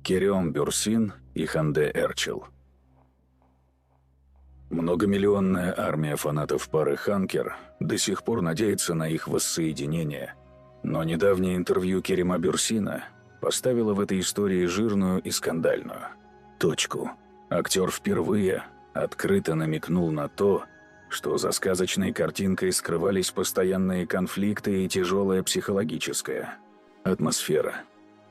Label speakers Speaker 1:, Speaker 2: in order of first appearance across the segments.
Speaker 1: Керем Бюрсин и Ханде Эрчил. Многомиллионная армия фанатов пары Ханкер до сих пор надеется на их воссоединение, но недавнее интервью Керема Бюрсина поставило в этой истории жирную и скандальную точку. Актер впервые открыто намекнул на то, что за сказочной картинкой скрывались постоянные конфликты и тяжелая психологическая атмосфера.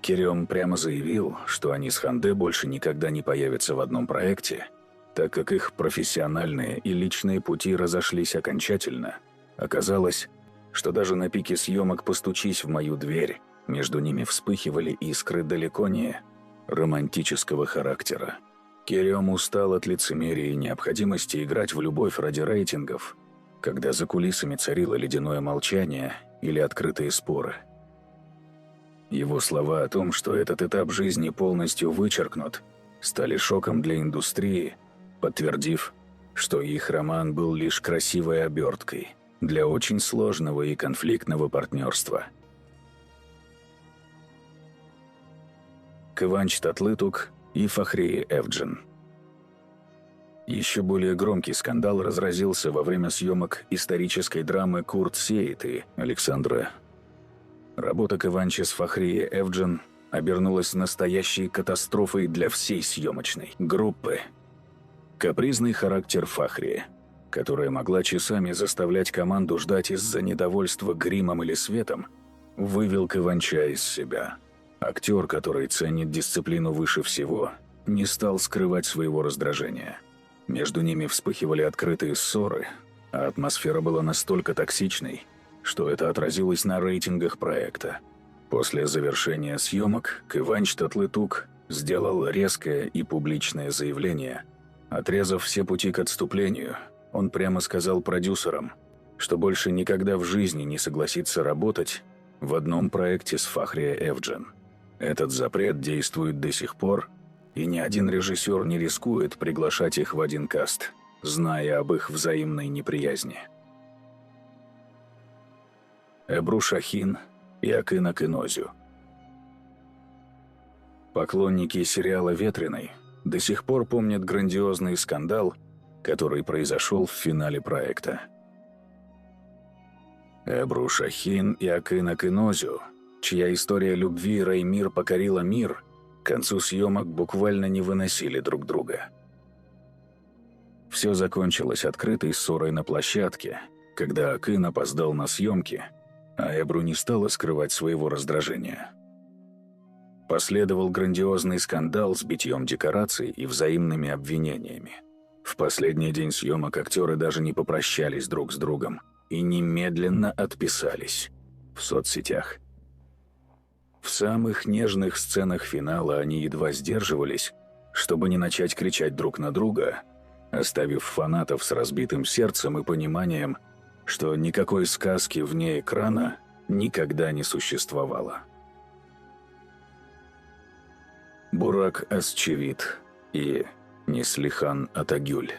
Speaker 1: Керем прямо заявил, что они с Ханде больше никогда не появятся в одном проекте, так как их профессиональные и личные пути разошлись окончательно. Оказалось, что даже на пике съемок «Постучись в мою дверь» между ними вспыхивали искры далеко не романтического характера. Керем устал от лицемерия и необходимости играть в любовь ради рейтингов, когда за кулисами царило ледяное молчание или открытые споры. Его слова о том, что этот этап жизни полностью вычеркнут, стали шоком для индустрии, подтвердив, что их роман был лишь красивой оберткой для очень сложного и конфликтного партнерства. Кыванч Татлытук и Фахрие Эвджен. Еще более громкий скандал разразился во время съемок исторической драмы «Курт Сеит» и Александра. Работа Кыванча с Фахрие Эвджен обернулась настоящей катастрофой для всей съемочной группы. Капризный характер Фахрии, которая могла часами заставлять команду ждать из-за недовольства гримом или светом, вывел Кыванча из себя. Актер, который ценит дисциплину выше всего, не стал скрывать своего раздражения. Между ними вспыхивали открытые ссоры, а атмосфера была настолько токсичной, что это отразилось на рейтингах проекта. После завершения съемок Кыванч Татлытук сделал резкое и публичное заявление. Отрезав все пути к отступлению, он прямо сказал продюсерам, что больше никогда в жизни не согласится работать в одном проекте с Фахрие Эвджен. Этот запрет действует до сих пор, и ни один режиссер не рискует приглашать их в один каст, зная об их взаимной неприязни. Эбру Шахин и Акын Акынозю. Поклонники сериала «Ветреный» до сих пор помнят грандиозный скандал, который произошел в финале проекта. Эбру Шахин и Акын Акынозю, чья история любви Реймир покорила мир, к концу съемок буквально не выносили друг друга. Все закончилось открытой ссорой на площадке, когда Акын опоздал на съемки, а Эбру не стала скрывать своего раздражения. Последовал грандиозный скандал с битьем декораций и взаимными обвинениями. В последний день съемок актеры даже не попрощались друг с другом и немедленно отписались в соцсетях. В самых нежных сценах финала они едва сдерживались, чтобы не начать кричать друг на друга, оставив фанатов с разбитым сердцем и пониманием, что никакой сказки вне экрана никогда не существовало. Бурак Асчевит и Неслихан Атагюль.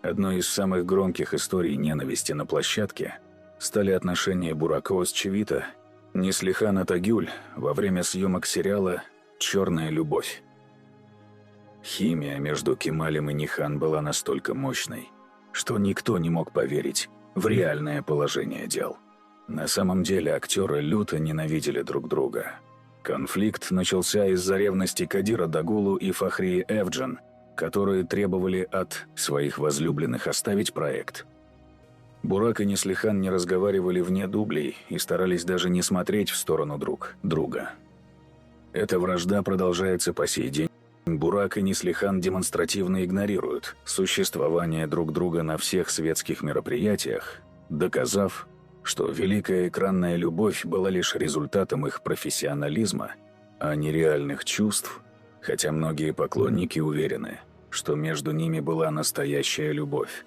Speaker 1: Одной из самых громких историй ненависти на площадке стали отношения Бурака Асчевита и Неслихан Атагюль во время съемок сериала «Черная любовь». Химия между Кемалем и Нихан была настолько мощной, что никто не мог поверить в реальное положение дел. На самом деле актеры люто ненавидели друг друга. Конфликт начался из-за ревности Кадира Дагулу и Фахрии Эвджен, которые требовали от своих возлюбленных оставить проект. Бурак и Неслихан не разговаривали вне дублей и старались даже не смотреть в сторону друг друга. Эта вражда продолжается по сей день. Бурак и Неслихан демонстративно игнорируют существование друг друга на всех светских мероприятиях, доказав, что великая экранная любовь была лишь результатом их профессионализма, а не реальных чувств, хотя многие поклонники уверены, что между ними была настоящая любовь.